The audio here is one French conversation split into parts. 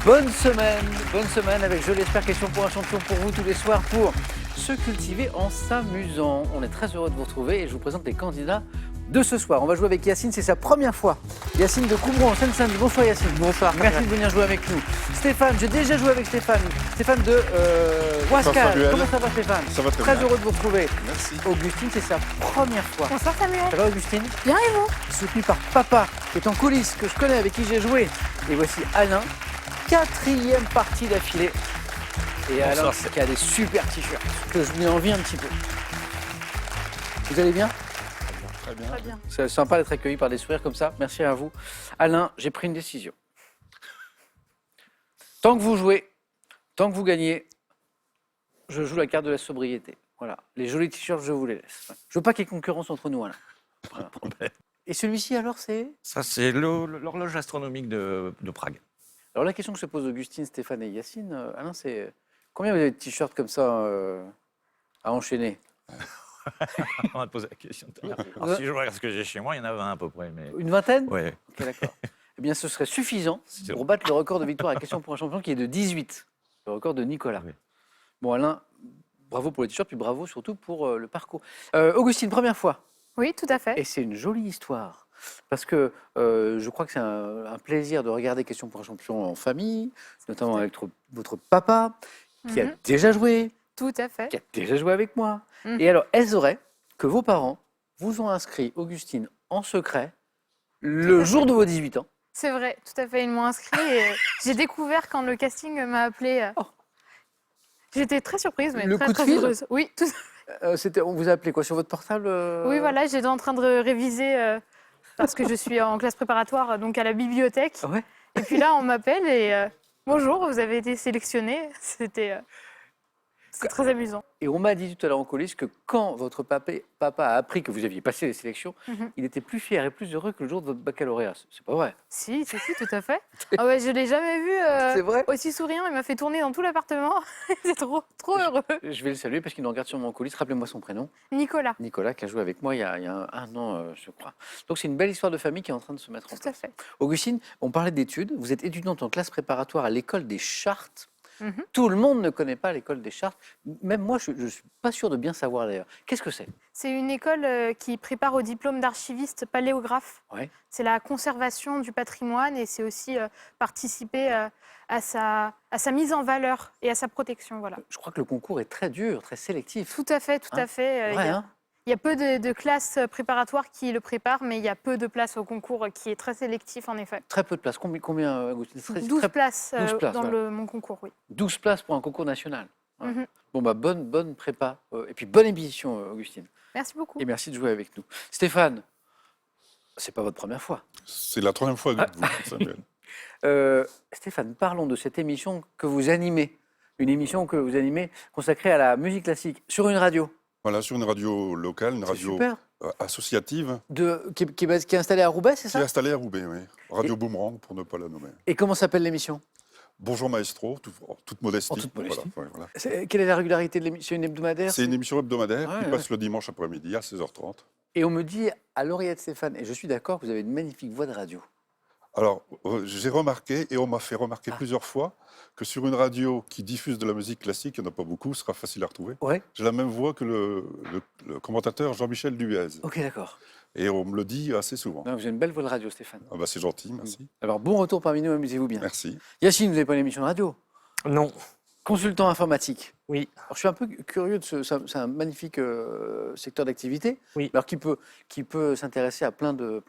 Bonne semaine avec, je l'espère, question pour un champion pour vous tous les soirs pour se cultiver en s'amusant. On est très heureux de vous retrouver et je vous présente les candidats de ce soir. On va jouer avec Yacine, c'est sa première fois. Yacine de Coubron en Seine-Saint-Denis. Bonsoir Yacine. Bonsoir. Merci de venir jouer avec nous. Stéphane, j'ai déjà joué avec Stéphane. Stéphane de Wascal. Comment ça va Stéphane? Ça va très bien. heureux de vous retrouver. Merci. Augustine, c'est sa première fois. Bonsoir Samuel. Ça va Augustine? Bien et vous? Soutenu par Papa, qui est en coulisses, que je connais, avec qui j'ai joué. Et voici Alain, quatrième partie d'affilée. Et Alain qui a des super t-shirts, que je lui envie un petit peu. Vous allez bien? Très bien. Très bien. C'est sympa d'être accueilli par des sourires comme ça. Merci à vous. Alain, j'ai pris une décision. Tant que vous jouez, tant que vous gagnez, je joue la carte de la sobriété. Voilà. Les jolis t-shirts, je vous les laisse. Je veux pas qu'il y ait concurrence entre nous, Alain. Voilà. Et celui-ci, alors, c'est? Ça, c'est l'horloge astronomique de Prague. Alors, la question que se posent Augustine, Stéphane et Yacine, Alain, c'est combien vous avez de t-shirts comme ça à enchaîner? On va te poser la question tout à l'heure. Alors, si je regarde ce que j'ai chez moi, il y en a 20 à peu près. Mais... Une vingtaine? Ouais. Ok, d'accord. Eh bien, ce serait suffisant C'est pour battre le record de victoire à la question pour un champion qui est de 18. Le record de Nicolas. Oui. Bon, Alain, bravo pour les t-shirts, puis bravo surtout pour le parcours. Augustine, première fois. Oui, tout à fait. Et c'est une jolie histoire. Parce que je crois que c'est un plaisir de regarder Question pour un champion en famille, notamment avec votre papa, qui a déjà joué, Tout à fait. qui a déjà joué avec moi. Et alors, est-ce vrai que vos parents vous ont inscrit, Augustine, en secret, le jour de vos 18 ans? C'est vrai, tout à fait. Ils m'ont inscrit et j'ai découvert quand le casting m'a appelé. Oh. J'étais très surprise, mais Le très, coup de très fil? heureuse. Oui, On vous a appelé quoi, sur votre portable oui, voilà, j'étais en train de réviser parce que je suis en classe préparatoire, donc à la bibliothèque. Ouais. Et puis là, on m'appelle et bonjour, vous avez été sélectionné. C'était très amusant. Et on m'a dit tout à l'heure en coulisses que quand votre papa a appris que vous aviez passé les sélections, il était plus fier et plus heureux que le jour de votre baccalauréat. C'est pas vrai? Si, tout à fait. Ah ouais, je l'ai jamais vu C'est vrai? aussi souriant. Il m'a fait tourner dans tout l'appartement. C'est trop heureux. Je vais le saluer parce qu'il nous regarde sûrement en coulisses. Rappelez-moi son prénom. Nicolas. Nicolas, qui a joué avec moi il y a un an, je crois. Donc c'est une belle histoire de famille qui est en train de se mettre en Tout à place. fait. Augustine, on parlait d'études. Vous êtes étudiante en classe préparatoire à l'école des Chartes. Mhm. Tout le monde ne connaît pas l'école des Chartes. Même moi, je ne suis pas sûr de bien savoir d'ailleurs. Qu'est-ce que c'est? C'est une école qui prépare au diplôme d'archiviste paléographe. Ouais. C'est la conservation du patrimoine et c'est aussi participer à sa mise en valeur et à sa protection. Voilà. Je crois que le concours est très dur, très sélectif. Tout à fait, tout Hein? à fait. Ouais, hein? Il y a peu de classes préparatoires qui le préparent, mais il y a peu de places au concours qui est très sélectif en effet. Très peu de places. Combien Augustine? 12 places, 12 places, dans ouais. mon concours, oui. 12 places pour un concours national. Ouais. Mhm. Bon, bah, bonne prépa. Et puis bonne émission, Augustine. Merci beaucoup. Et merci de jouer avec nous. Stéphane, c'est pas votre première fois. C'est la troisième fois que vous, Samuel. Stéphane, parlons de cette émission que vous animez. Une émission que vous animez consacrée à la musique classique sur une radio. Voilà, sur une radio locale, une C'est radio super. associative, Qui est installée à Roubaix, c'est qui ça? est installée à Roubaix, oui. Radio Boomerang, pour ne pas la nommer. Et comment s'appelle l'émission? Bonjour Maestro, toute modestie. En toute modestie. Voilà. Quelle est la régularité de l'émission? C'est une hebdomadaire? C'est une émission hebdomadaire Ouais, qui passe le dimanche après-midi à 16h30. Et on me dit à l'oreillette Stéphane, et je suis d'accord, vous avez une magnifique voix de radio. Alors, j'ai remarqué, et on m'a fait remarquer plusieurs fois, que sur une radio qui diffuse de la musique classique, il n'y en a pas beaucoup, ce sera facile à retrouver. Ouais. J'ai la même voix que le commentateur Jean-Michel Duez. Ok, d'accord. Et on me le dit assez souvent. Non, vous avez une belle voix de radio, Stéphane. Ah bah, c'est gentil, merci. Alors, bon retour parmi nous, amusez-vous bien. Merci. Yacine, vous n'avez pas une émission de radio? Non. Consultant informatique. Oui. Alors, je suis un peu curieux c'est un magnifique secteur d'activité, Oui. alors qui peut s'intéresser à plein de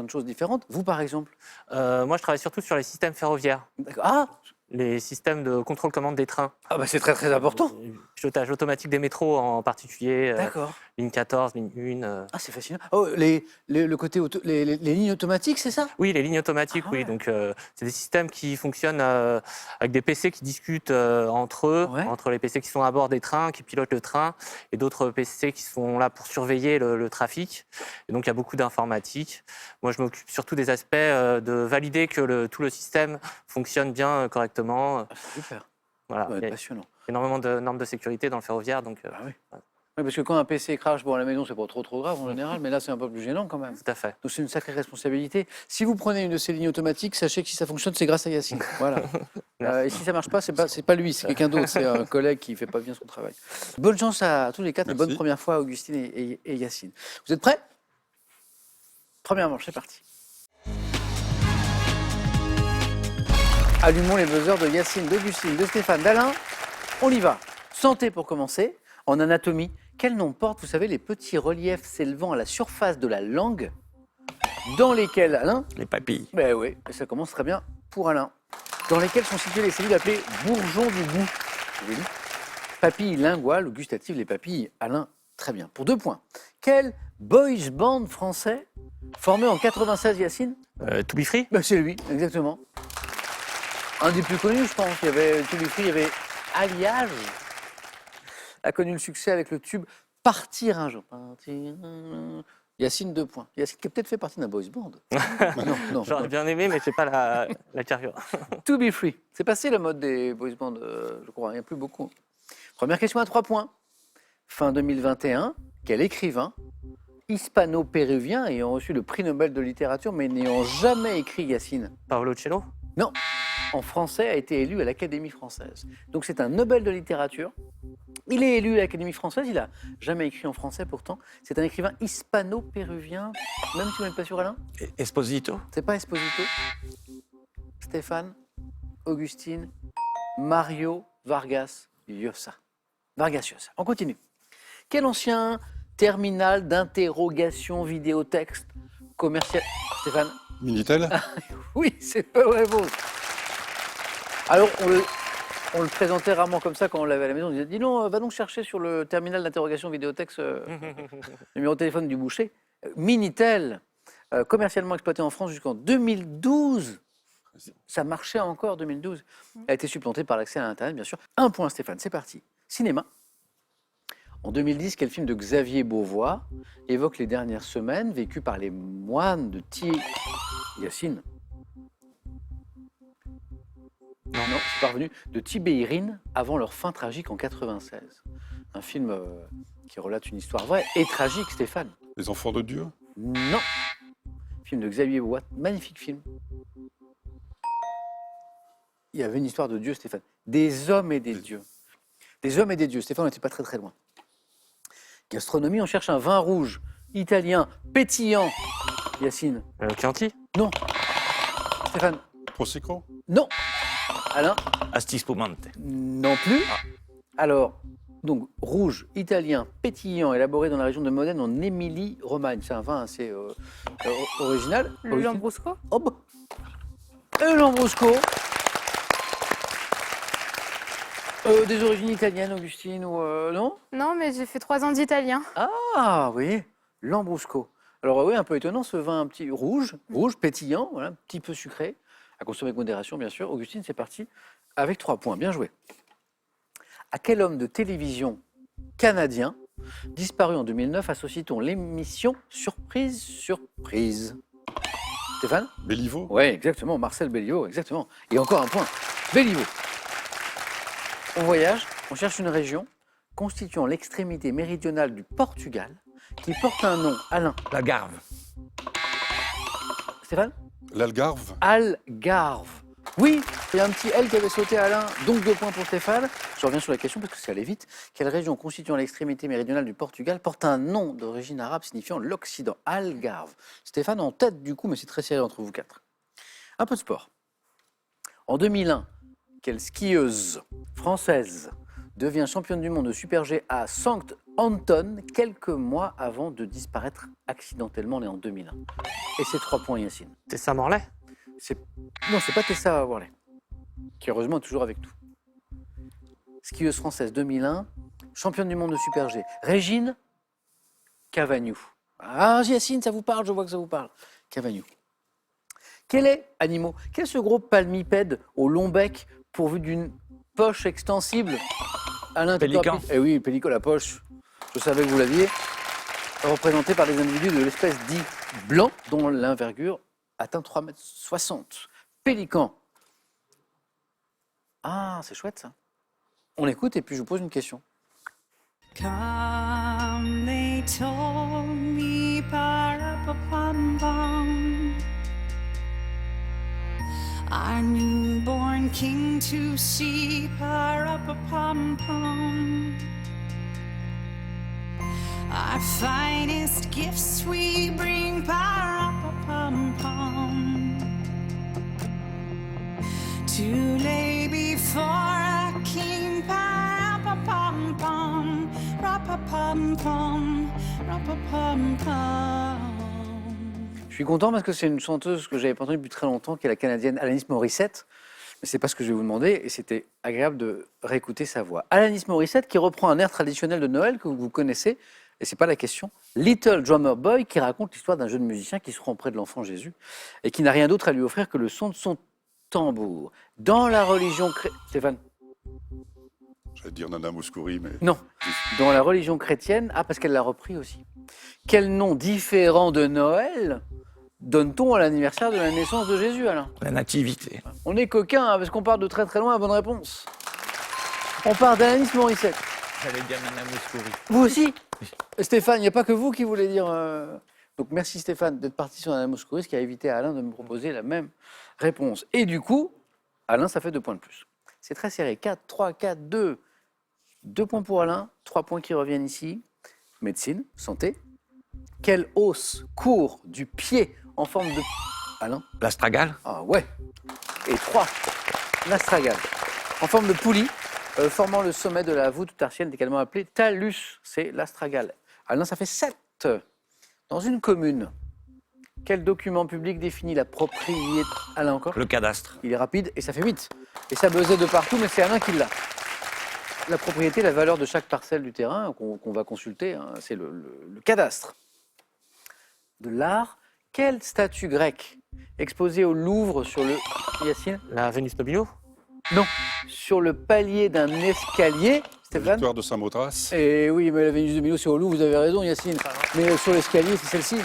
choses différentes. Vous, par exemple? Moi, je travaille surtout sur les systèmes ferroviaires, D'accord. Ah, les systèmes de contrôle-commande des trains. bah c'est très très important. Pilotage automatique des métros en particulier, D'accord. ligne 14, ligne 1. Ah, c'est fascinant. Oh, le côté les lignes automatiques, c'est ça? Oui, les lignes automatiques, Ah oui. ouais. Donc, c'est des systèmes qui fonctionnent avec des PC qui discutent entre eux, Ouais. entre les PC qui sont à bord des trains, qui pilotent le train, et d'autres PC qui sont là pour surveiller le trafic. Et donc, il y a beaucoup d'informatique. Moi, je m'occupe surtout des aspects de valider que tout le système fonctionne bien, correctement. Ah, c'est super. Voilà. Ça doit Il y être a passionnant. énormément de normes de sécurité dans le ferroviaire. Donc, Ah oui. Oui, parce que quand un PC crache, bon, à la maison, c'est pas trop grave en général, mais là, c'est un peu plus gênant quand même. Tout à fait. Donc c'est une sacrée responsabilité. Si vous prenez une de ces lignes automatiques, sachez que si ça fonctionne, c'est grâce à Yacine. Voilà. Et si ça marche pas, c'est pas lui, c'est quelqu'un d'autre, c'est un collègue qui fait pas bien son travail. Bonne chance à tous les quatre et Merci. bonne première fois à Augustine et Yacine. Vous êtes prêts? Première manche, c'est parti. Allumons les buzzers de Yacine, d'Augustine, de Stéphane, d'Alain. On y va. Santé pour commencer. En anatomie, quel nom portent, vous savez, les petits reliefs s'élevant à la surface de la langue dans lesquels, Alain? Les papilles. Ben oui, et ça commence très bien pour Alain. Dans lesquels sont situées les cellules appelées bourgeons du goût. Vous avez dit papilles linguales ou gustatives, les papilles. Alain, très bien. Pour 2 points. Quel boys band français formé en 96, Yacine? To Be Free? Ben, c'est lui, exactement. Un des plus connus, je pense. Il y avait To Be Free, il y avait Alliage. A connu le succès avec le tube Partir un jour. Partir un jour. Yacine, 2 points. Yacine qui a peut-être fait partie d'un boys band. Non. J'aurais bien aimé, mais je n'ai pas la carrure. To Be Free. C'est passé la mode des boys bands, je crois. Il n'y a plus beaucoup. Première question à 3 points. Fin 2021, quel écrivain hispano-péruvien ayant reçu le prix Nobel de littérature mais n'ayant jamais écrit, Yacine? Paolo Cello? Non. En français, a été élu à l'Académie française. Donc c'est un Nobel de littérature. Il est élu à l'Académie française, il n'a jamais écrit en français pourtant. C'est un écrivain hispano-péruvien, même si vous n'êtes pas sûr, Alain? Esposito. C'est pas Esposito. Stéphane, Augustine, Mario Vargas Llosa. Vargas Llosa. On continue. Quel ancien terminal d'interrogation vidéotexte commercial... Stéphane? Minitel. Oui, c'est pas vrai, beau. Alors, on le présentait rarement comme ça quand on l'avait à la maison. On disait, dis non, va donc chercher sur le terminal d'interrogation vidéotexte numéro de téléphone du boucher. Minitel, commercialement exploité en France jusqu'en 2012. Ça marchait encore en 2012. A été supplanté par l'accès à Internet, bien sûr. 1 point, Stéphane, c'est parti. Cinéma. En 2010, quel film de Xavier Beauvois évoque les dernières semaines vécues par les moines de Yacine? Non, c'est pas revenu. De Tibérine avant leur fin tragique en 96. Un film qui relate une histoire vraie et tragique, Stéphane. Les enfants de Dieu. Non. Film de Xavier Beauvois, magnifique film. Il y avait une histoire de Dieu, Stéphane. Des hommes et des dieux. Des hommes et des dieux. Stéphane, on n'était pas très loin. Gastronomie, on cherche un vin rouge, italien, pétillant. Yacine? Chianti? Non. Stéphane? Prosecco. Non. Alain? Asti spumante. Non plus. Alors, donc, rouge, italien, pétillant, élaboré dans la région de Modène en Émilie-Romagne. C'est un vin assez original. Le Lambrusco? Oh, bah. Et le Lambrusco. Des origines italiennes, Augustine, ou non? Non, mais j'ai fait 3 ans d'italien. Ah, oui, Lambrusco. Alors oui, un peu étonnant, ce vin un petit rouge, pétillant, voilà, un petit peu sucré, à consommer avec modération, bien sûr. Augustine, c'est parti, avec 3 points, bien joué. À quel homme de télévision canadien, disparu en 2009, associe-t-on l'émission Surprise, Surprise? Stéphane? Béliveau. Oui, exactement, Marcel Béliveau, exactement. Et encore un point, Béliveau. On voyage, on cherche une région constituant l'extrémité méridionale du Portugal qui porte un nom, Alain. La Garve. Stéphane? L'Algarve. Algarve. Oui, il y a un petit L qui avait sauté à Alain, donc 2 points pour Stéphane. Je reviens sur la question parce que ça allait vite. Quelle région constituant l'extrémité méridionale du Portugal porte un nom d'origine arabe signifiant l'Occident? Algarve. Stéphane en tête du coup, mais c'est très serré entre vous 4. Un peu de sport. En 2001, quelle skieuse française devient championne du monde de Super G à Sankt Anton quelques mois avant de disparaître accidentellement, née en 2001? Et c'est 3 points, Yacine. Tessa Morlaix? Non, c'est pas Tessa Worley, qui heureusement est toujours avec nous. Skieuse française 2001, championne du monde de Super G. Régine Cavagnou. Ah, Yacine, ça vous parle, je vois que ça vous parle. Cavagnou. Quel est ce gros palmipède au long bec pourvu d'une poche extensible à l'intérieur? Pélican. Eh oui, pélican, la poche. Je savais que vous l'aviez. Représenté par des individus de l'espèce dit blanc, dont l'envergure atteint 3,60 m. Pélican. Ah, c'est chouette ça. On écoute et puis je vous pose une question. Come they told me, pa-ra-pa-pum-pum, our newborn king to see, pa-ra-pa-pum-pum. Our finest gifts we bring, pa-ra-pa-pum-pum, to lay before a king, pa-ra-pa-pum-pum, ra-pa-pum-pum, ra-pa-pum-pum. Je suis content parce que c'est une chanteuse que j'avais pas entendue depuis très longtemps, qui est la Canadienne Alanis Morissette. Mais c'est pas ce que je vais vous demander, et c'était agréable de réécouter sa voix. Alanis Morissette qui reprend un air traditionnel de Noël que vous connaissez, et c'est pas la question. Little Drummer Boy qui raconte l'histoire d'un jeune musicien qui se rend près de l'enfant Jésus et qui n'a rien d'autre à lui offrir que le son de son tambour. Dans la religion Stéphane? J'allais dire Nana Mouskouri, mais... Non. Dans la religion chrétienne, parce qu'elle l'a repris aussi. Quel nom différent de Noël donne-t-on à l'anniversaire de la naissance de Jésus, Alain? La nativité. On est coquin parce qu'on part de très très loin. Bonne réponse. On part d'Alanis Morissette. J'allais dire Nana Mouskouri. Vous aussi? Stéphane, il n'y a pas que vous qui voulez dire... Donc merci Stéphane d'être parti sur Nana Mouskouri, ce qui a évité à Alain de me proposer la même réponse. Et du coup, Alain, ça fait 2 points de plus. C'est très serré. 4, 3, 4, 2. 2 points pour Alain, 3 points qui reviennent ici. Médecine, santé. Quel os court du pied en forme de... Alain? L'astragale. Ah ouais. Et 3, l'astragale. En forme de poulie, formant le sommet de la voûte tarsienne, également appelée talus. C'est l'astragale. Alain, ça fait 7. Dans une commune, quel document public définit la propriété... Alain encore? Le cadastre. Il est rapide et ça fait 8. Et ça buzzait de partout, mais c'est Alain qui l'a. La propriété, la valeur de chaque parcelle du terrain qu'on va consulter, hein, c'est le cadastre. De l'art, quelle statue grecque exposée au Louvre sur le... Yacine? La Vénus de Milo? Non. Sur le palier d'un escalier, La Stéphane? victoire de Samothrace. Eh oui, mais la Vénus de Milo, c'est au Louvre, vous avez raison, Yacine. Mais sur l'escalier, c'est celle-ci.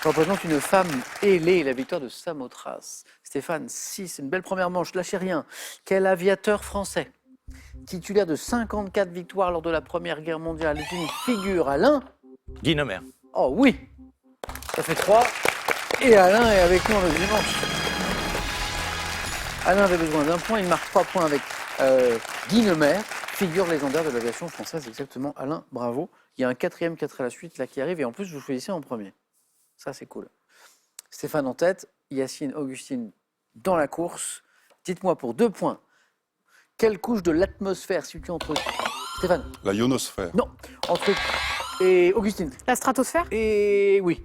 Représente une femme ailée, la victoire de Samothrace. Stéphane, 6, une belle première manche, lâchez rien. Quel aviateur français, titulaire de 54 victoires lors de la Première Guerre mondiale, est une figure? Alain? Guy Nomer. Oh oui. Ça fait 3. Et Alain est avec nous en deuxième manche. Alain avait besoin d'un point, il marque 3 points avec Guy Nomer, figure légendaire de l'aviation française, exactement. Alain, bravo. Il y a un 4e 4 à la suite là qui arrive, et en plus vous choisissez en premier. Ça c'est cool. Stéphane en tête, Yacine, Augustine dans la course. Dites-moi pour 2 points, quelle couche de l'atmosphère située entre... Stéphane? La ionosphère. Non, entre... Et Augustine? La stratosphère? Et oui.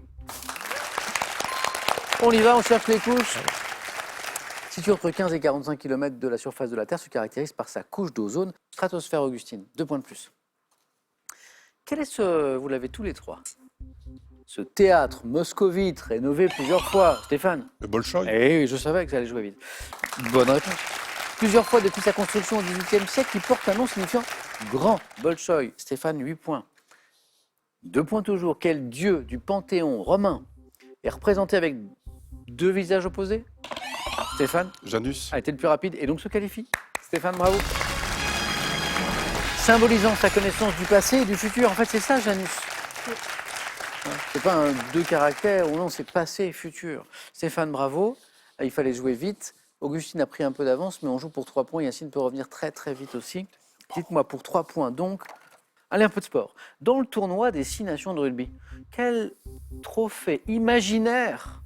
On y va, on cherche les couches. Située entre 15 et 45 km de la surface de la Terre, se caractérise par sa couche d'ozone. Stratosphère, Augustine, 2 points de plus. Quel est ce... Vous l'avez tous les 3. Ce théâtre moscovite, rénové plusieurs fois. Stéphane? Le Bolchoï. Eh oui, je savais que ça allait jouer vite. Bonne réponse. Plusieurs fois depuis sa construction au XVIIIe siècle, il porte un nom signifiant grand Bolchoï. Stéphane, 8 points. 2 points toujours. Quel dieu du panthéon romain est représenté avec 2 visages opposés? Stéphane Janus. a été le plus rapide et donc se qualifie. Stéphane, bravo. Symbolisant sa connaissance du passé et du futur. En fait, c'est ça, Janus. C'est pas un 2 caractères ou non, c'est passé et futur. Stéphane, bravo. Il fallait jouer vite. Augustine a pris un peu d'avance, mais on joue pour 3 points. Yacine peut revenir très très vite aussi. Dites-moi pour 3 points donc. Allez, un peu de sport. Dans le tournoi des 6 nations de rugby, quel trophée imaginaire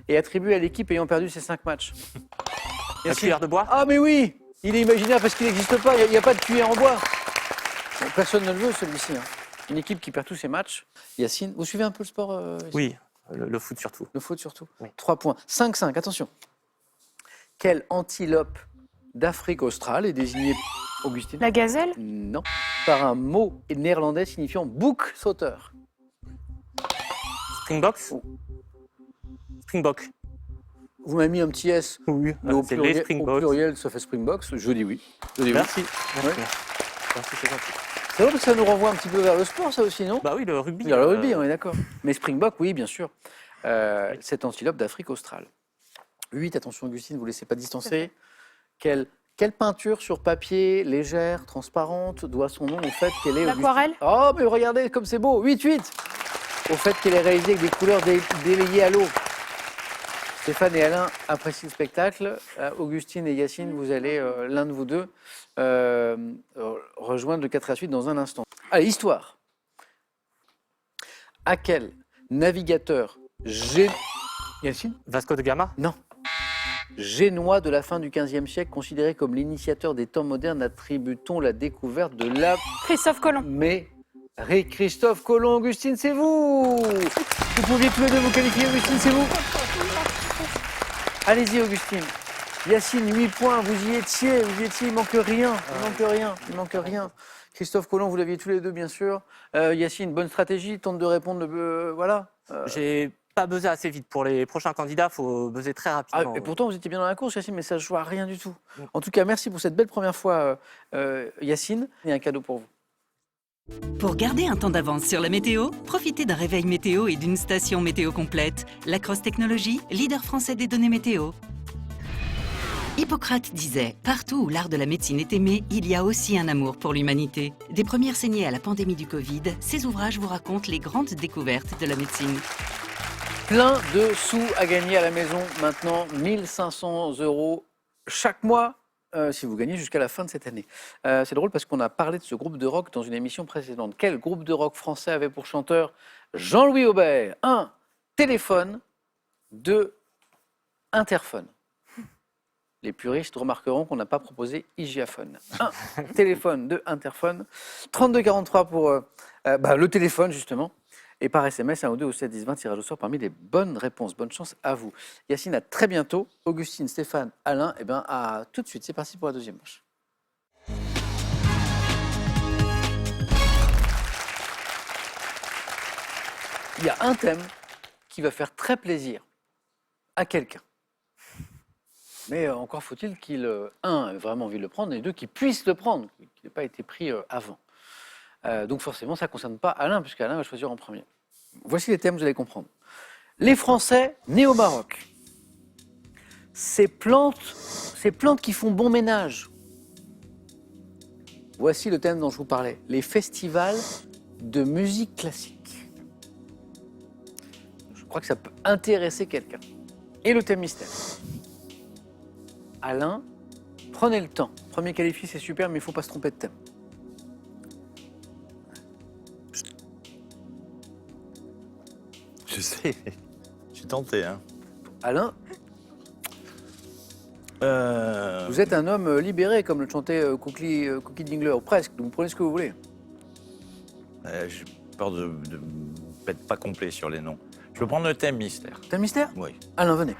est attribué à l'équipe ayant perdu ses 5 matchs? La cuillère de bois? Ah mais oui, il est imaginaire parce qu'il n'existe pas, il n'y a pas de cuillère en bois. Bon, personne ne le veut celui-ci. Hein. Une équipe qui perd tous ses matchs. Yacine, vous suivez un peu le sport Yacine? Oui, le foot surtout. Le foot surtout. Oui. 3 points. 5-5, attention. Quelle antilope d'Afrique australe est désignée, Augustine? La gazelle? Non, par un mot néerlandais signifiant bouc sauteur. Springboks? Oh. Springbok. Vous m'avez mis un petit S. Oui, Mais au c'est les pluriel, au Springboks. pluriel, ça fait Springboks. Je dis oui. Je dis oui. Merci. Ouais. Merci, c'est gentil. C'est vrai que ça nous renvoie un petit peu vers le sport, ça aussi, non? Bah oui, le rugby. Vers le rugby, on est d'accord. Mais Springbok, oui, bien sûr. Cette antilope d'Afrique australe. 8, attention Augustine, vous ne laissez pas distancer. Quel Quelle peinture sur papier, légère, transparente, doit son nom au fait qu'elle est... L'aquarelle. Oh, mais regardez comme c'est beau, 8-8. Au fait qu'elle est réalisée avec des couleurs délayées à l'eau. Stéphane et Alain apprécient le spectacle. Augustine et Yacine, vous allez, l'un de vous deux, rejoindre le 4 à suite dans un instant. Allez, histoire. À quel navigateur Yacine Vasco de Gama? Non. Génois de la fin du XVe siècle, considéré comme l'initiateur des temps modernes, attribue-t-on la découverte de la Christophe Colomb. Mais Christophe Colomb, Augustine, c'est vous. Vous pouviez tous les deux vous qualifier, Augustine, c'est vous. Allez-y, Augustine. Yacine, 8 points, vous y étiez, il manque rien, il manque rien. Christophe Colomb, vous l'aviez tous les deux, bien sûr. Yacine, bonne stratégie, tente de répondre, voilà. J'ai pas buzzé assez vite. Pour les prochains candidats, il faut buzzer très rapidement. Et pourtant, vous étiez bien dans la course, Yacine, mais ça ne joue à rien du tout. En tout cas, merci pour cette belle première fois, Yacine. Il y a un cadeau pour vous. Pour garder un temps d'avance sur la météo, profitez d'un réveil météo et d'une station météo complète. Lacrosse Technologies, leader français des données météo. Hippocrate disait « Partout où l'art de la médecine est aimé, il y a aussi un amour pour l'humanité ». Des premières saignées à la pandémie du Covid, ces ouvrages vous racontent les grandes découvertes de la médecine. Plein de sous à gagner à la maison maintenant, 1 500 € chaque mois. Si vous gagnez jusqu'à la fin de cette année. C'est drôle parce qu'on a parlé de ce groupe de rock dans une émission précédente. Quel groupe de rock français avait pour chanteur Jean-Louis Aubert? 1. Téléphone. 2. Interphone. Les puristes remarqueront qu'on n'a pas proposé Hygiaphone. 1. Téléphone. 2. Interphone. 32-43 pour le téléphone, justement. Et par SMS, 1 ou 2 au 7 10 20, tirage au sort parmi les bonnes réponses. Bonne chance à vous. Yacine, à très bientôt. Augustine, Stéphane, Alain, à tout de suite. C'est parti pour la deuxième manche. Il y a un thème qui va faire très plaisir à quelqu'un. Mais encore faut-il qu'il, ait vraiment envie de le prendre, et 2, qu'il puisse le prendre, qu'il n'ait pas été pris avant. Donc forcément, ça ne concerne pas Alain, puisqu'Alain va choisir en premier. Voici les thèmes, vous allez comprendre. Les Français nés au Maroc. Ces plantes qui font bon ménage. Voici le thème dont je vous parlais. Les festivals de musique classique. Je crois que ça peut intéresser quelqu'un. Et le thème mystère. Alain, prenez le temps. Premier qualifié, c'est super, mais il ne faut pas se tromper de thème. Je sais, je suis tenté. Hein. Alain, vous êtes un homme libéré, comme le chantait Cookie Dingler, ou presque, donc vous prenez ce que vous voulez. J'ai peur de être pas complet sur les noms. Je peux prendre le thème mystère. Thème mystère? Oui. Alain, venez.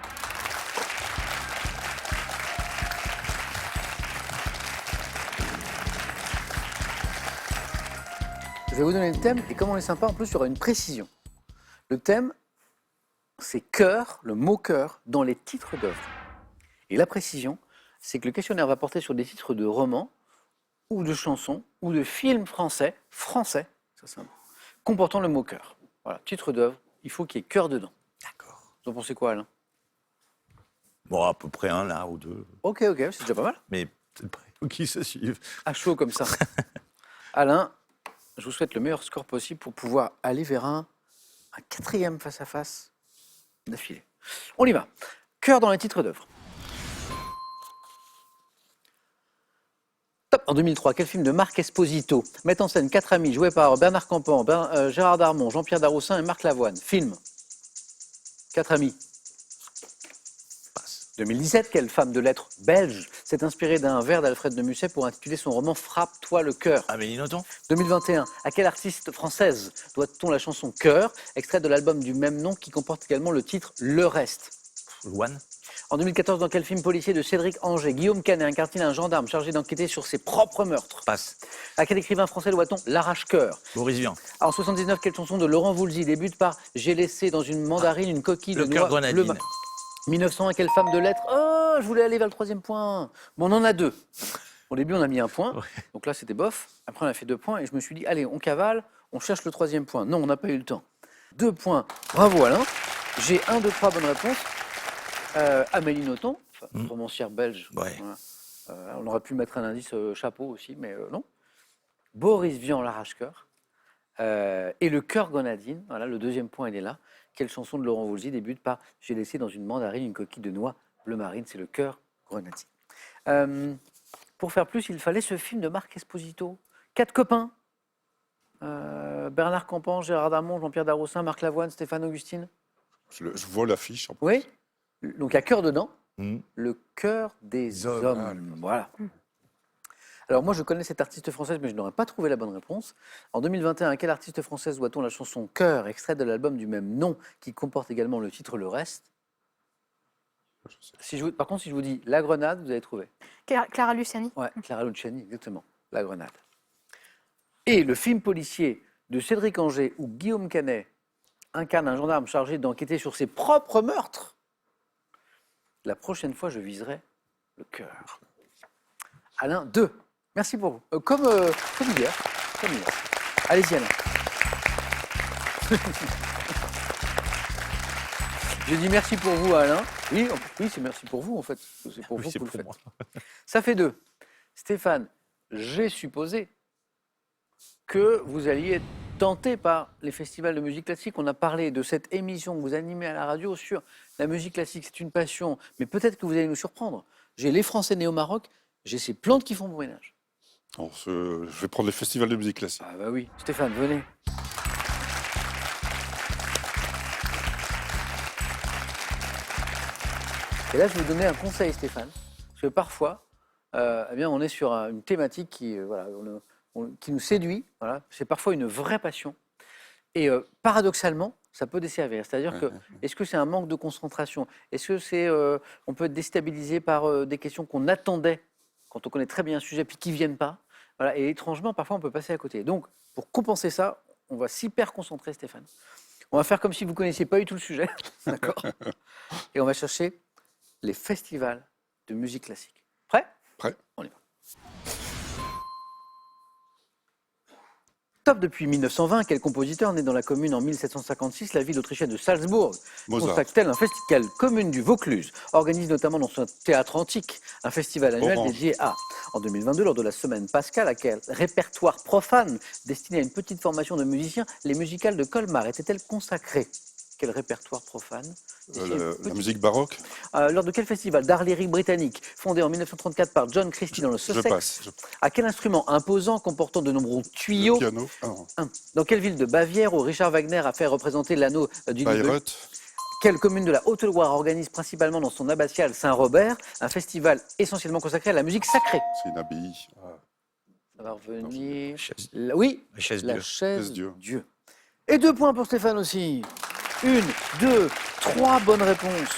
Je vais vous donner le thème, et comme on est sympa, en plus, il y aura une précision. Le thème, c'est cœur, le mot cœur, dans les titres d'œuvres. Et la précision, c'est que le questionnaire va porter sur des titres de romans, ou de chansons, ou de films français, ça c'est un mot, comportant le mot cœur. Voilà, titre d'œuvre, il faut qu'il y ait cœur dedans. D'accord. Vous en pensez quoi, Alain? Bon, à peu près un là ou deux. Ok, c'est déjà pas mal. Mais peut-être pas qui se suivent. À chaud comme ça. Alain, je vous souhaite le meilleur score possible pour pouvoir aller vers un 4e face-à-face d'affilée. On y va. Cœur dans les titres d'œuvres. Top. En 2003, quel film de Marc Esposito met en scène 4 amis joués par Bernard Campan, Gérard Darmon, Jean-Pierre Daroussin et Marc Lavoine? Film. 4 amis. 2017, quelle femme de lettres belge s'est inspirée d'un vers d'Alfred de Musset pour intituler son roman Frappe-toi le cœur? Amélie Nothomb. 2021, à quelle artiste française doit-on la chanson Cœur, extrait de l'album du même nom qui comporte également le titre Le Reste? Louane. En 2014, dans quel film policier de Cédric Angers, Guillaume Canet incarne-t-il un gendarme chargé d'enquêter sur ses propres meurtres? Passe. À quel écrivain français doit-on L'Arrache-Cœur? Boris Vian. En 79, quelle chanson de Laurent Voulzy débute par J'ai laissé dans une mandarine une coquille Le de cœur noix grenadine. 1901, quelle femme de lettres? Oh, je voulais aller vers le 3e point. Bon, on en a 2. Au début, on a mis 1 point. Ouais. Donc là, c'était bof. Après, on a fait 2 points. Et je me suis dit, allez, on cavale, on cherche le 3e point. Non, on n'a pas eu le temps. 2 points. Bravo, Alain. J'ai 1, 2, 3 bonnes réponses. Amélie Nothomb, romancière belge. Ouais. Voilà. On aurait pu mettre un indice chapeau aussi, mais non. Boris Vian, l'arrache-cœur. Et le cœur grenadine. Voilà, le deuxième point, il est là. Quelle chanson de Laurent Voulzy débute par J'ai laissé dans une mandarine une coquille de noix bleu marine. C'est le cœur grenadine. Pour faire plus, il fallait ce film de Marc Esposito. 4 copains. Bernard Campan, Gérard Darmon, Jean-Pierre Darroussin, Marc Lavoine, Stéphane Augustine. Je vois l'affiche. En plus. Oui. Donc il y a cœur dedans. Mhm. Le cœur des Hommes. hommes. Voilà. Alors moi je connais cette artiste française mais je n'aurais pas trouvé la bonne réponse. En 2021, à quelle artiste française doit-on la chanson Cœur, extrait de l'album du même nom qui comporte également le titre Le Reste? Par contre si je vous dis La Grenade, vous allez trouver. Clara Luciani. Ouais, Clara Luciani, exactement. La Grenade. Et le film policier de Cédric Angers où Guillaume Canet incarne un gendarme chargé d'enquêter sur ses propres meurtres. La prochaine fois, je viserai le cœur. Alain, 2. Merci pour vous. Comme hier. Comme hier. Allez-y, Alain. Je dis merci pour vous, Alain. Oui, c'est merci pour vous, en fait. C'est pour Oui, vous c'est que vous le pour faites. moi. Ça fait 2. Stéphane, j'ai supposé que vous alliez être tenté par les festivals de musique classique. On a parlé de cette émission que vous animez à la radio sur la musique classique. C'est une passion, mais peut-être que vous allez nous surprendre. J'ai les Français nés au Maroc, j'ai ces plantes qui font bon ménage. Je vais prendre les festivals de musique classique. Ah bah oui, Stéphane, venez. Et là, je vais vous donner un conseil, Stéphane. Parce que parfois, eh bien, on est sur une thématique qui, voilà, qui nous séduit. Voilà. C'est parfois une vraie passion. Et paradoxalement, ça peut desservir. C'est-à-dire que, est-ce que c'est un manque de concentration? Est-ce que c'est, on peut être déstabilisé par des questions qu'on attendait quand on connaît très bien un sujet, puis qui ne viennent pas? Voilà. Et étrangement, parfois, on peut passer à côté. Donc, pour compenser ça, on va s'hyper concentrer, Stéphane. On va faire comme si vous ne connaissiez pas du tout le sujet. D'accord? Et on va chercher les festivals de musique classique. Prêt? Prêt. On y va. Top depuis 1920, quel compositeur né dans la commune en 1756, la ville autrichienne de Salzbourg, Mozart. consacre-t-elle un festival commune du Vaucluse, organise notamment dans son théâtre antique un festival annuel Orange. dédié à, en 2022, lors de la semaine pascale, à quel répertoire profane destiné à une petite formation de musiciens, les musicales de Colmar étaient-elles consacrées? Quel répertoire profane destiné à une La petite- musique baroque. Lors de quel festival d'art lyrique britannique, fondé en 1934 par John Christie dans le Je Sussex, passe. à quel instrument imposant comportant de nombreux tuyaux? Le piano. Ah non. Dans quelle ville de Bavière où Richard Wagner a fait représenter l'anneau du Nibelung? Bayreuth. Quelle commune de la Haute-Loire organise principalement dans son abbatiale Saint-Robert un festival essentiellement consacré à la musique sacrée? C'est une abbaye. Ah. Ça va revenir. Chaise- Oui, La chaise la Dieu. chaise Chaise Dieu. Dieu. Et 2 points pour Stéphane aussi. 1, 2, 3 bonnes réponses.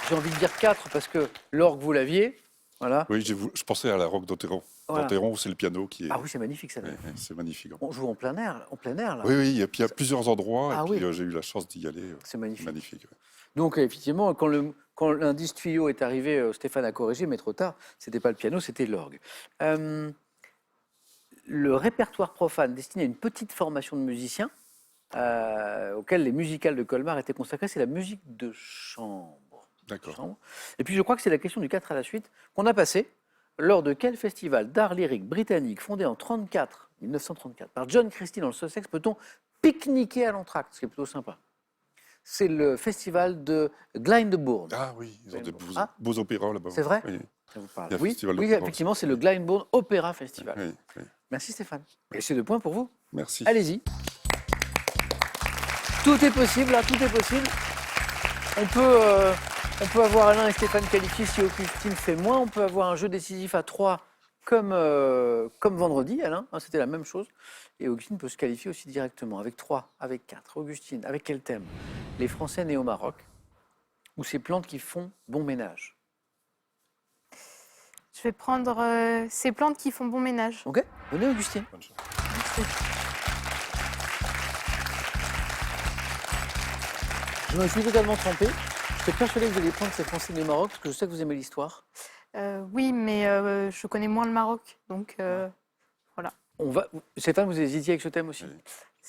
J'ai envie de dire 4 parce que l'orgue, vous l'aviez. Voilà. Oui, je pensais à la roque d'Oteron. Voilà. D'Oteron, c'est le piano qui est. Ah oui, c'est magnifique ça. Ouais, ouais, c'est magnifique. On joue en plein air là. Oui, oui, et puis il y a plusieurs endroits. Ah et puis oui. j'ai eu la chance d'y aller. C'est C'est magnifique. magnifique. Ouais. Donc effectivement, quand l'indice tuyau est arrivé, Stéphane a corrigé, mais trop tard. C'était pas le piano, c'était l'orgue. Le répertoire profane destiné à une petite formation de musiciens, auquel les musicales de Colmar étaient consacrées, c'est la musique de chambre. D'accord. Et puis je crois que c'est la question du 4 à la suite qu'on a passée. Lors de quel festival d'art lyrique britannique fondé en 1934 par John Christie dans le Sussex peut-on pique-niquer à l'entracte, ce qui est plutôt sympa? C'est le festival de Glyndebourne. Ah oui, ils ont des Ah. beaux opéras là-bas. C'est vrai? Oui, Ça vous parle? Il y a le Oui, festival oui, d'opéra effectivement, c'est le Glyndebourne Opera Festival. oui, oui. Merci Stéphane. Et c'est 2 points pour vous. Merci. Allez-y. Tout est possible, là, tout est possible. On peut avoir Alain et Stéphane qualifiés si Augustine fait moins. On peut avoir un jeu décisif à 3 comme vendredi, Alain. Hein, c'était la même chose. Et Augustine peut se qualifier aussi directement avec 3, avec 4. Augustine, avec quel thème? Les Français nés au Maroc. Ou ces plantes qui font bon ménage. Je vais prendre ces plantes qui font bon ménage. Ok? Venez, Augustine. Bonne chance. Je me suis totalement trompé. J'étais persuadé que vous alliez prendre ces Français nés au Maroc parce que je sais que vous aimez l'histoire. Oui, mais je connais moins le Maroc. Donc, Stéphane, vous hésitiez avec ce thème aussi?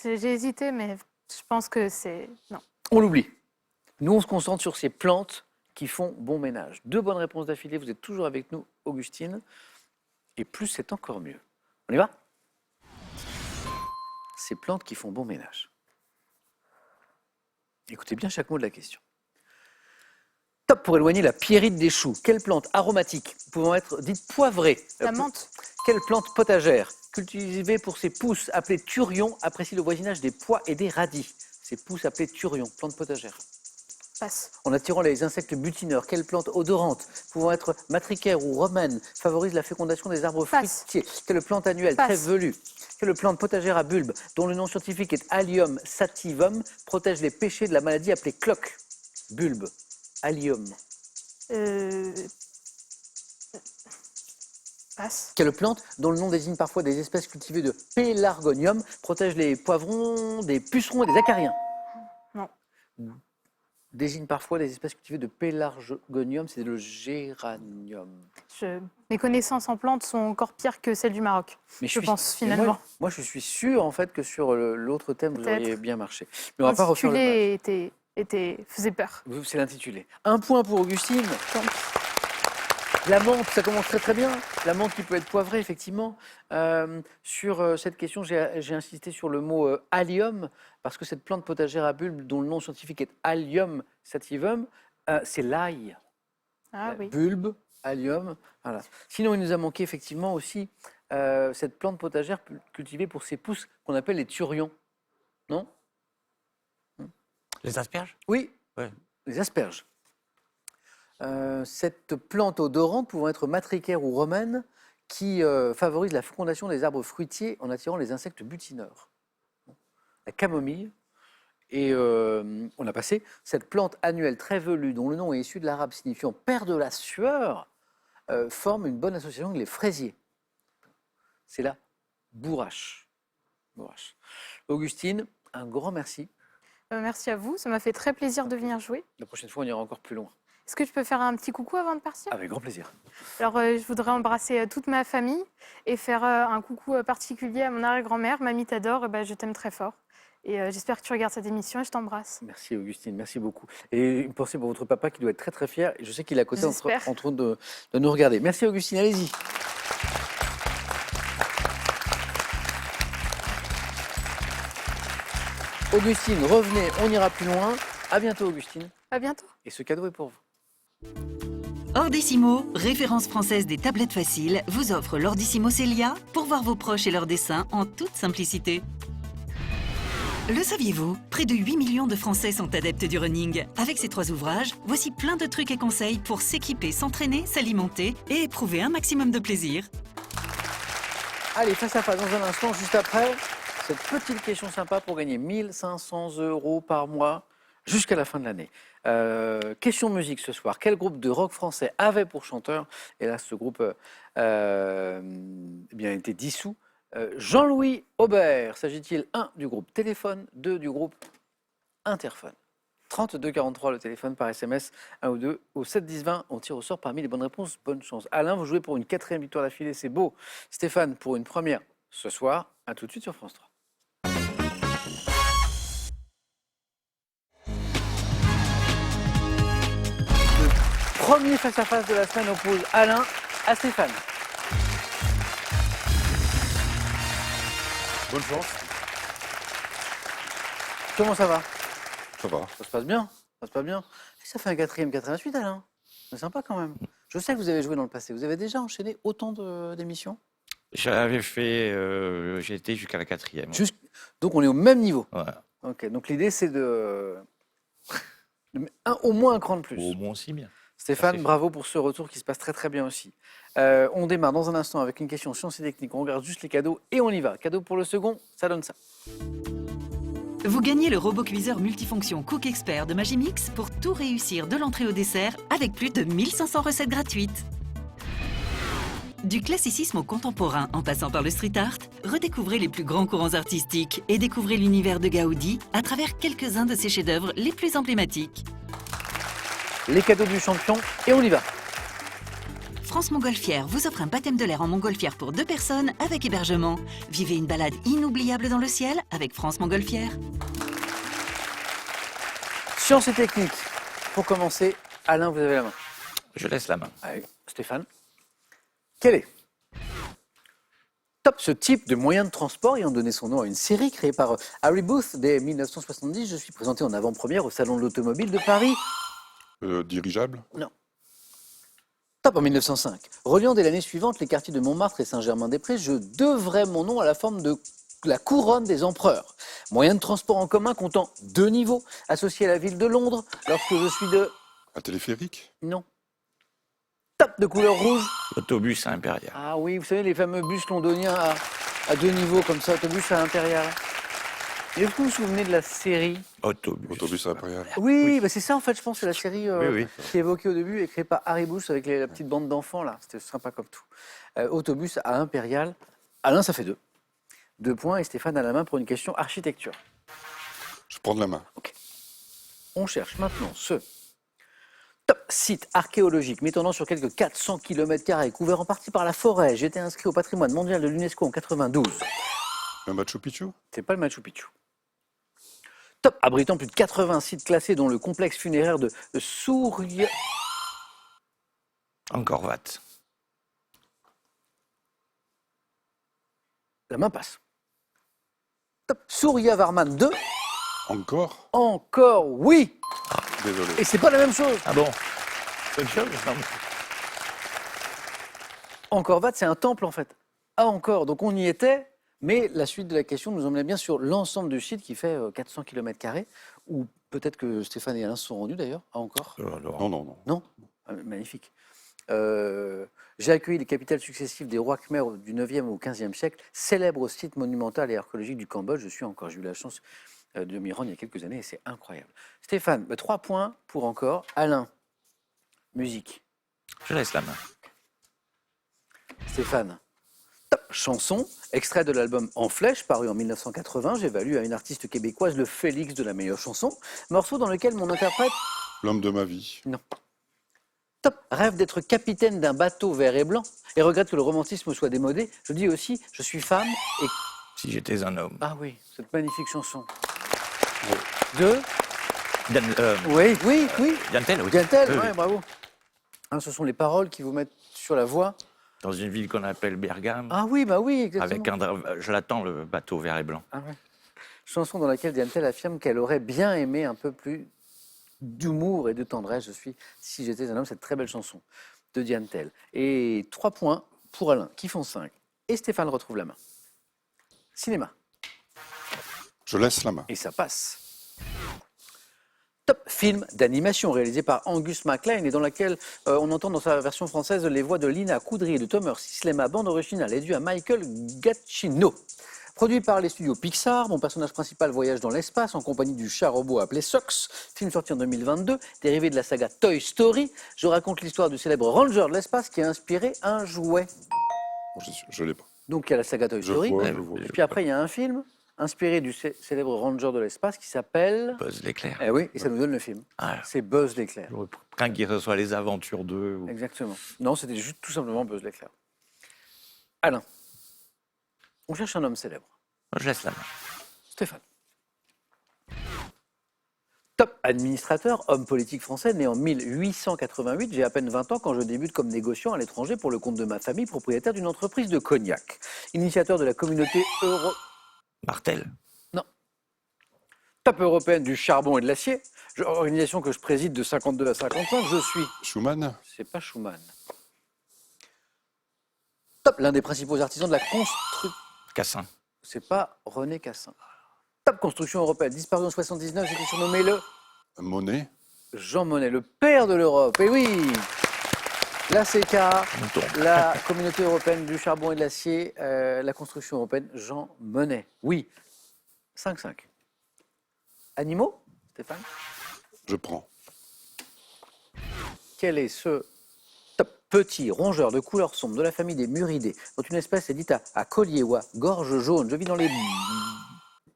j'ai hésité, mais je pense que c'est... Non. On l'oublie. Nous, on se concentre sur ces plantes qui font bon ménage. 2 bonnes réponses d'affilée, vous êtes toujours avec nous, Augustine. Et plus, c'est encore mieux. On y va? Ces plantes qui font bon ménage. Écoutez bien chaque mot de la question. Top pour éloigner la pierrite des choux. Quelle plante aromatique pouvant être dite poivrée? La menthe. Quelle plante potagère cultivée pour ses pousses appelées turions apprécie le voisinage des pois et des radis? Ces pousses appelées turions, plante potagère. Passe. En attirant les insectes butineurs, quelle plante odorante pouvant être matricaire ou romaine favorise la fécondation des arbres Passe. fruitiers? Quelle plante annuelle très Passe. velue? Quelle plante potagère à bulbe dont le nom scientifique est Allium sativum protège les pêchers de la maladie appelée cloque? Bulbe. Allium. Passe. Quelle plante dont le nom désigne parfois des espèces cultivées de Pélargonium protège les poivrons, des pucerons et des acariens? Non. Désigne parfois des espèces cultivées de Pélargonium, c'est le géranium. Mes connaissances en plantes sont encore pires que celles du Maroc. Mais Je pense, mais finalement. Moi, je suis sûr en fait que sur l'autre thème, vous Peut-être. auriez bien marché. Mais on va pas refaire le match. L'intitulé faisait peur. C'est l'intitulé. 1 point pour Augustine. La menthe, ça commence très très bien. La menthe qui peut être poivrée, effectivement. Sur cette question, j'ai insisté sur le mot allium, parce que cette plante potagère à bulbe, dont le nom scientifique est Allium sativum, c'est l'ail. Ah oui. Bulbe, allium, voilà. Sinon, il nous a manqué effectivement aussi cette plante potagère cultivée pour ses pousses qu'on appelle les turions. Non? Les asperges? Oui, Ouais. les asperges. Cette plante odorante pouvant être matricaire ou romaine qui favorise la fécondation des arbres fruitiers en attirant les insectes butineurs. La camomille. Et on a passé cette plante annuelle très velue dont le nom est issu de l'arabe signifiant père de la sueur forme une bonne association avec les fraisiers. C'est la bourrache. Bourrache. Augustine, un grand merci. Merci à vous, ça m'a fait très plaisir de venir jouer. La prochaine fois, on ira encore plus loin. Est-ce que je peux faire un petit coucou avant de partir? Avec grand plaisir. Alors, je voudrais embrasser toute ma famille et faire un coucou particulier à mon arrière-grand-mère. Mamie t'adore, je t'aime très fort. Et j'espère que tu regardes cette émission et je t'embrasse. Merci Augustine, merci beaucoup. Et une pensée pour votre papa qui doit être très très fier. Et je sais qu'il est à côté en train de nous regarder. Merci Augustine, allez-y. Augustine, revenez, on ira plus loin. À bientôt Augustine. À bientôt. Et ce cadeau est pour vous. Ordissimo, référence française des tablettes faciles, vous offre l'Ordissimo Célia pour voir vos proches et leurs dessins en toute simplicité. Le saviez-vous? Près de 8 millions de Français sont adeptes du running. Avec ces 3 ouvrages, voici plein de trucs et conseils pour s'équiper, s'entraîner, s'alimenter et éprouver un maximum de plaisir. Allez, face à face dans un instant, juste après, cette petite question sympa pour gagner 1 500 € par mois jusqu'à la fin de l'année. Question musique ce soir. Quel groupe de rock français avait pour chanteur, et là ce groupe était dissous, Jean-Louis Aubert? S'agit-il 1 du groupe Téléphone, 2 du groupe Interphone? 32 43 le téléphone par SMS, 1 ou 2 au 7 10 20. On tire au sort parmi les bonnes réponses. Bonne chance. Alain, vous jouez pour une 4e victoire d'affilée, c'est beau. Stéphane pour une première ce soir. À tout de suite sur France 3. Le premier face-à-face de la semaine oppose Alain à Stéphane. Bonne chance. Comment ça va? Ça va. Ça se passe bien? Ça se passe bien? Ça fait un 4e 88, Alain. C'est sympa quand même. Je sais que vous avez joué dans le passé. Vous avez déjà enchaîné autant d'émissions? J'avais fait, j'ai été jusqu'à la 4e. Donc on est au même niveau. Ouais. Ok, donc l'idée c'est de au moins un cran de plus. Au moins aussi bien. Stéphane, Merci. bravo pour ce retour qui se passe très très bien aussi. On démarre dans un instant avec une question science et technique. On regarde juste les cadeaux et on y va. Cadeau pour le second, ça donne ça. Vous gagnez le robot cuiseur multifonction Cook Expert de Magimix pour tout réussir de l'entrée au dessert avec plus de 1500 recettes gratuites. Du classicisme au contemporain en passant par le street art, redécouvrez les plus grands courants artistiques et découvrez l'univers de Gaudi à travers quelques-uns de ses chefs-d'œuvre les plus emblématiques. Les cadeaux du champion et on y va. France Montgolfière vous offre un baptême de l'air en montgolfière pour 2 personnes avec hébergement. Vivez une balade inoubliable dans le ciel avec France Montgolfière. Science et technique. Pour commencer, Alain, vous avez la main. Je laisse la main. Allez, Stéphane. Quel est Top, ce type de moyen de transport ayant donné son nom à une série créée par Harry Booth dès 1970. Je suis présenté en avant-première au Salon de l'Automobile de Paris. Dirigeable. Top, en 1905. Reliant dès l'année suivante les quartiers de Montmartre et Saint-Germain-des-Prés, je devrais mon nom à la forme de la couronne des empereurs. Moyen de transport en commun comptant 2 niveaux, associé à la ville de Londres lorsque je suis de... Un téléphérique. Non. Top, de couleur rouge. Autobus impérial. Ah oui, vous savez, les fameux bus londoniens à 2 niveaux, comme ça, autobus à l'intérieur. Et est-ce que vous vous souvenez de la série? Autobus. Impérial. Oui, bah c'est ça en fait, je pense, c'est la série Oui. qui est évoquée au début et créée par Harry Booth avec la petite bande d'enfants là. C'était sympa comme tout. Autobus à Impérial. Alain, ça fait 2. 2 points et Stéphane à la main pour une question architecture. Je prends de la main. On cherche maintenant ce top site archéologique m'étendant sur quelques 400 km² couvert en partie par la forêt. J'ai été inscrit au patrimoine mondial de l'UNESCO en 92. Le Machu Picchu. C'est pas le Machu Picchu. Top, abritant plus de 80 sites classés dont le complexe funéraire de Surya... Angkor Wat. La main passe. Top, Suryavarman 2. Encore. Encore, oui. Désolé. Et c'est pas la même chose. Ah bon? C'est une chose? Non, mais- Angkor Wat, c'est un temple en fait. Ah encore, donc on y était, mais la suite de la question nous emmenait bien sur l'ensemble du site qui fait 400 km², ou peut-être que Stéphane et Alain se sont rendus d'ailleurs, à Angkor. Non. Non? Ah, magnifique. J'ai accueilli les capitales successives des rois khmers du 9e au 15e siècle, célèbre site monumental et archéologique du Cambodge. J'ai eu la chance de m'y rendre il y a quelques années et c'est incroyable. Stéphane, 3 points pour encore. Alain, musique. Je laisse la main. Stéphane, top, chanson, extrait de l'album En Flèche, paru en 1980. J'évalue à une artiste québécoise le Félix de la meilleure chanson. Morceau dans lequel mon interprète... L'homme de ma vie. Non. Top, rêve d'être capitaine d'un bateau vert et blanc et regrette que le romantisme soit démodé. Je dis aussi, je suis femme et... Si j'étais un homme. Ah oui, cette magnifique chanson. De... Yann, Oui. Yann Tell, oui. Diantel, Oui, ouais, oui. bravo. Hein, ce sont les paroles qui vous mettent sur la voie. Dans une ville qu'on appelle Bergame. Ah oui, bah oui, exactement. Avec je l'attends, le bateau vert et blanc. Ah ouais. Chanson dans laquelle Diantel affirme qu'elle aurait bien aimé un peu plus d'humour et de tendresse. Si j'étais un homme, cette très belle chanson de Diantel. Et 3 points pour Alain, qui font 5. Et Stéphane retrouve la main. Cinéma. Je laisse la main. Et ça passe. Top, film d'animation réalisé par Angus MacLean et dans laquelle on entend dans sa version française les voix de Lina Koudry et de Tomer Sislema. Bande originale est due à Michael Giacchino. Produit par les studios Pixar, mon personnage principal voyage dans l'espace en compagnie du chat robot appelé Sox. Film sorti en 2022, dérivé de la saga Toy Story. Je raconte l'histoire du célèbre ranger de l'espace qui a inspiré un jouet. Je l'ai pas. Donc il y a la saga Toy Je Story. vois. Et puis après, il y a un film inspiré du célèbre ranger de l'espace qui s'appelle... Buzz l'éclair. Eh oui, et ça nous donne le film. Ah, C'est Buzz l'éclair. j'aurais craint qu'il reçoit les aventures d'eux. Ou... Exactement. Non, c'était juste tout simplement Buzz l'éclair. Alain, on cherche un homme célèbre. Moi, je laisse la main. Stéphane. Top administrateur, homme politique français, né en 1888. J'ai à peine 20 ans quand je débute comme négociant à l'étranger pour le compte de ma famille, propriétaire d'une entreprise de cognac. Initiateur de la communauté Martel. top européenne du charbon et de l'acier, organisation que je préside de 52 à 55, je suis... Schumann. C'est pas Schumann. Top, l'un des principaux artisans de la construction... Cassin. C'est pas René Cassin. Top, construction européenne, disparu en 79, j'étais surnommé le... Monet. Jean Monnet, le père de l'Europe. Et oui, la CK, Mouton. la communauté européenne du charbon et de l'acier, la construction européenne, Jean Monnet. Oui, 5-5. Animaux, Stéphane? Je prends. Quel est ce top petit rongeur de couleur sombre de la famille des muridés, dont une espèce est dite à collier ou à gorge jaune? Je vis dans les...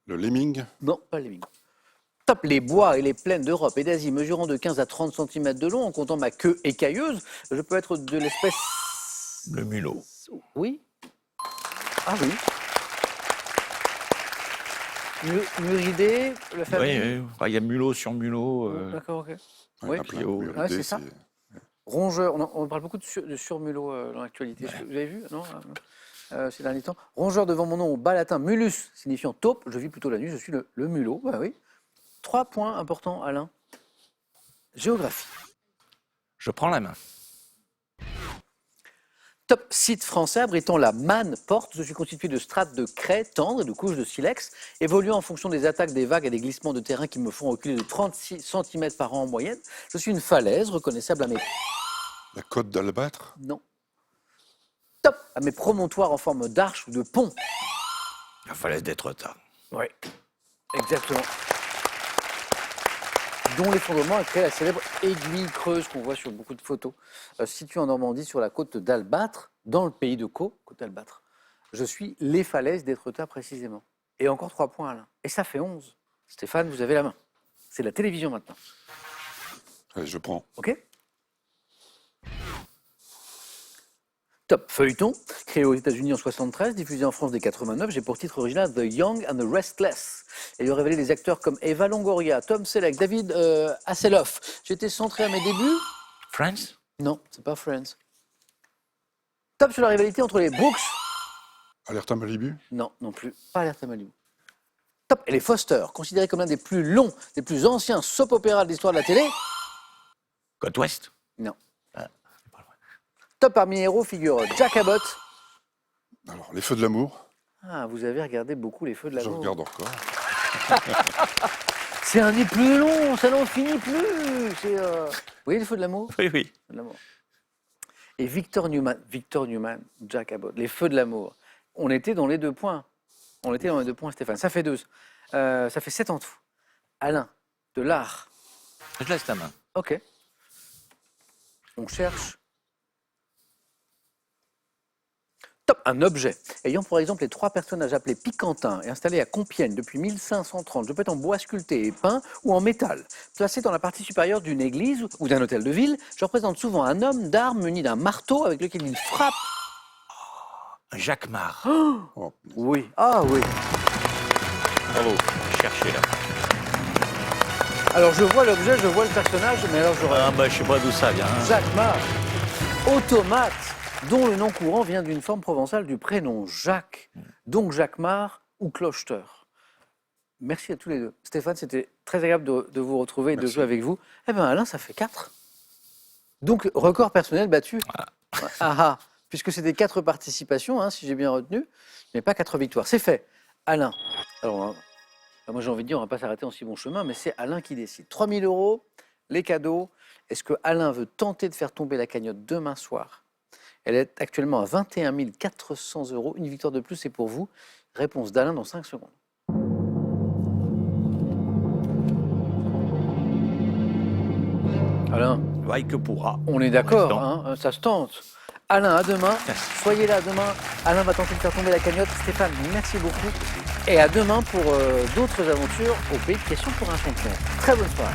Le lemming. Non, pas les migres. Top, les bois et les plaines d'Europe et d'Asie mesurant de 15 à 30 cm de long en comptant ma queue écailleuse, je peux être de l'espèce... Le mulot. Oui. Ah oui. Muridé, la famille... Oui, il y a mulot sur mulot. D'accord, ok. Oui. un plein. Clio. Ouais, c'est ça. Rongeur, on parle beaucoup de surmulot dans l'actualité. Vous avez vu, non ces derniers temps. Rongeur devant mon nom au bas latin, mulus, signifiant taupe. Je vis plutôt la nuit, je suis le mulot. Bah oui. 3 points importants, Alain. Géographie. Je prends la main. Top site français abritant la manne porte. Je suis constitué de strates de craie tendre et de couches de silex, évoluant en fonction des attaques des vagues et des glissements de terrain qui me font reculer de 36 cm par an en moyenne. Je suis une falaise reconnaissable à mes... La côte d'Albâtre. Non. Top à mes promontoires en forme d'arche ou de pont. La falaise d'Étretat. Oui, exactement. Dont l'effondrement a créé la célèbre aiguille creuse qu'on voit sur beaucoup de photos, située en Normandie sur la côte d'Albâtre, dans le pays de Caux, côte d'Albâtre. Je suis les falaises d'Étretat précisément. Et encore 3 points, Alain. Et ça fait 11. Stéphane, vous avez la main. C'est la télévision maintenant. Allez, je prends. OK? Top feuilleton, créé aux États-Unis en 73, diffusé en France dès 89, j'ai pour titre original The Young and the Restless. Ayant révélé des acteurs comme Eva Longoria, Tom Selleck, David Hasselhoff. J'étais centré à mes débuts. Friends? Non, c'est pas Friends. Top sur la rivalité entre les Brooks. Alerte à Malibu. Non, non plus. Pas Alerte à Malibu. Top et les Foster, considérés comme l'un des plus longs, des plus anciens soap-opéras de l'histoire de la télé. Côte Ouest? Non. Ah. Top parmi les héros figure Jack Abbott. Alors, les feux de l'amour. Ah, vous avez regardé beaucoup les Feux de Je l'amour. regarde encore. C'est un des plus longs, ça n'en finit plus. Vous voyez les Feux de l'amour? Oui, oui. Feux de l'amour. Et Victor Newman, Jack Abbott, les Feux de l'amour. On était dans les 2 points. On était dans les 2 points, Stéphane. Ça fait 2. Ça fait 7 en tout. Alain, de l'art. Je laisse ta main. Ok. On cherche. Top, un objet ayant pour exemple les 3 personnages appelés Piquantins et installés à Compiègne depuis 1530. Je peux être en bois sculpté et peint ou en métal. Placé dans la partie supérieure d'une église ou d'un hôtel de ville, je représente souvent un homme d'armes muni d'un marteau avec lequel il frappe. Un jacquemart. Oh, Oui, ah oui. Bravo. Cherchez là. Alors je vois l'objet, je vois le personnage, mais alors j'aurais... Ah bah je sais pas d'où ça vient. Hein. Jacques Mar, automate, dont le nom courant vient d'une forme provençale du prénom Jacques, donc Jacquemart ou clocheteur. Merci à tous les deux. Stéphane, c'était très agréable de vous retrouver et de Merci. jouer avec vous. Eh bien Alain, ça fait 4. Donc record personnel battu. Ah, puisque c'était 4 participations, hein, si j'ai bien retenu, mais pas 4 victoires. C'est fait. Alain, alors moi j'ai envie de dire, on ne va pas s'arrêter en si bon chemin, mais c'est Alain qui décide. 3 000 €, les cadeaux. Est-ce que Alain veut tenter de faire tomber la cagnotte demain soir? Elle est actuellement à 21 400 €. Une victoire de plus, c'est pour vous. Réponse d'Alain dans 5 secondes. Alain, Vaille que pourra. on est d'accord, Pour hein, ça se tente. Alain, à demain. Soyez là demain. Alain va tenter de faire tomber la cagnotte. Stéphane, merci beaucoup. Et à demain pour d'autres aventures au pays de questions pour un champion. Très bonne soirée.